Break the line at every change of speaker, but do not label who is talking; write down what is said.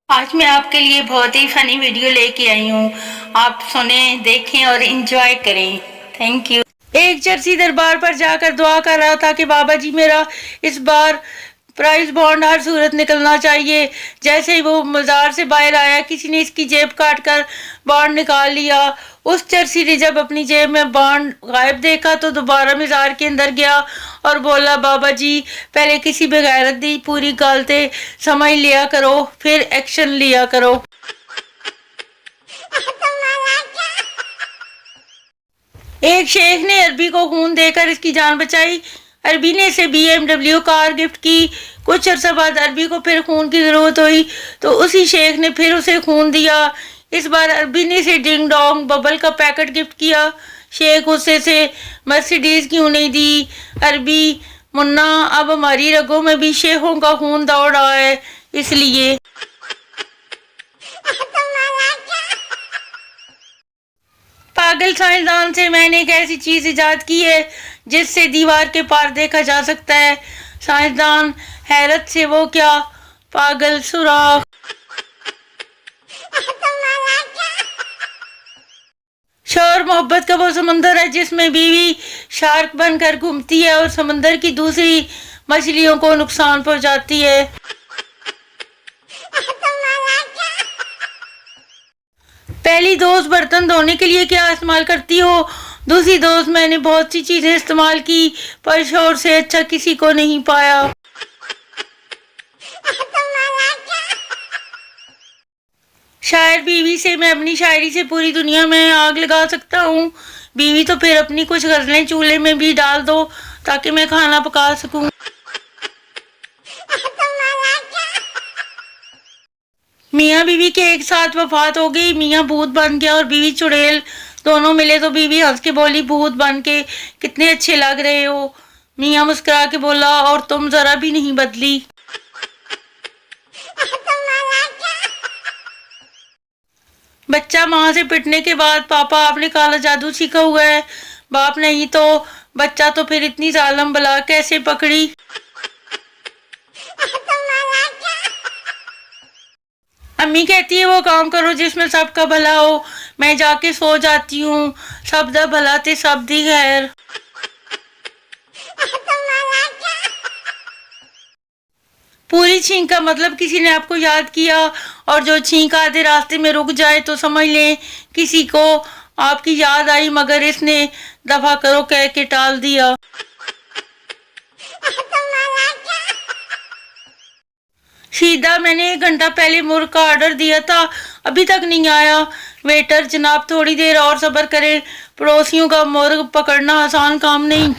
आज मैं आपके लिए बहुत ही फनी वीडियो लेके आई हूँ। आप सुने, देखें और एंजॉय करें। Thank you. एक चर्ची दरबार पर जाकर दुआ कर रहा था कि बाबा जी मेरा इस बार प्राइज बॉन्ड हर सूरत निकलना चाहिए। जैसे ही वो मज़ार से बाहर आया, किसी ने इसकी जेब काट कर बॉन्ड निकाल लिया। उस चर्सी ने जब अपनी जेब में बॉन्ड गायब देखा तो दोबारा मज़ार के अंदर गया और बोला, बाबा जी पहले किसी बेगैरत दी पूरी गलते समझ लिया करो, फिर एक्शन लिया करो। एक शेख ने अरबी को खून देकर इसकी जान बचाई। अरबी ने इसे BMW कार गिफ्ट की। कुछ अर्सा बाद अरबी को फिर खून की ज़रूरत हुई तो उसी शेख ने फिर उसे खून दिया। इस बार अरबी ने इसे डिंग डोंग बबल का पैकेट गिफ्ट किया। शेख गुस्से से मर्सिडीज़ क्यों नहीं दी? अरबी, मुन्ना अब हमारी रगों में भी शेखों का खून दौड़ रहा है, इसलिए। पागल साइंसदान से मैंने एक ऐसी चीज इजाद की है जिससे दीवार के पार देखा जा सकता है। साइंसदान हैरत से, वो क्या? पागल, सुराख। शोर मोहब्बत का वो समंदर है जिसमें बीवी शार्क बनकर घूमती है और समंदर की दूसरी मछलियों को नुकसान पहुंचाती है। पहली दोस्त बर्तन धोने के लिए क्या इस्तेमाल करती हो? दूसरी दोस्त मैंने बहुत सी चीजें इस्तेमाल की पर शोर से अच्छा किसी को नहीं पाया। शायर बीवी से, मैं अपनी शायरी से पूरी दुनिया में आग लगा सकता हूँ। बीवी तो फिर अपनी कुछ गजलें चूल्हे में भी डाल दो ताकि मैं खाना पका सकूं। मियाँ बीवी के एक साथ वफात हो गई। मियाँ भूत बन गया और बीवी चुड़ैल। दोनों मिले तो बीवी हंस के बोली, भूत बन के कितने अच्छे लग रहे हो। मियाँ मुस्कुरा के बोला, और तुम जरा भी नहीं बदली। बच्चा माँ से पिटने के बाद, पापा आपने काला जादू सीखा हुआ है। बाप, नहीं तो। बच्चा, तो फिर इतनी जालिम बला कैसे पकड़ी? अम्मी कहती है वो काम करो जिसमें सबका भला हो। मैं जाके सो जाती हूँ। सब दा भला ते सब दी खैर। पूरी छींक का मतलब किसी ने आपको याद किया और जो छींक आधे रास्ते में रुक जाए तो समझ लें किसी को आपकी याद आई मगर इसने दफा करो कह के टाल दिया। सीधा, मैंने 1 घंटा पहले मुर्ग का ऑर्डर दिया था, अभी तक नहीं आया। वेटर, जनाब थोड़ी देर और सब्र करें, पड़ोसियों का मुर्ग पकड़ना आसान काम नहीं।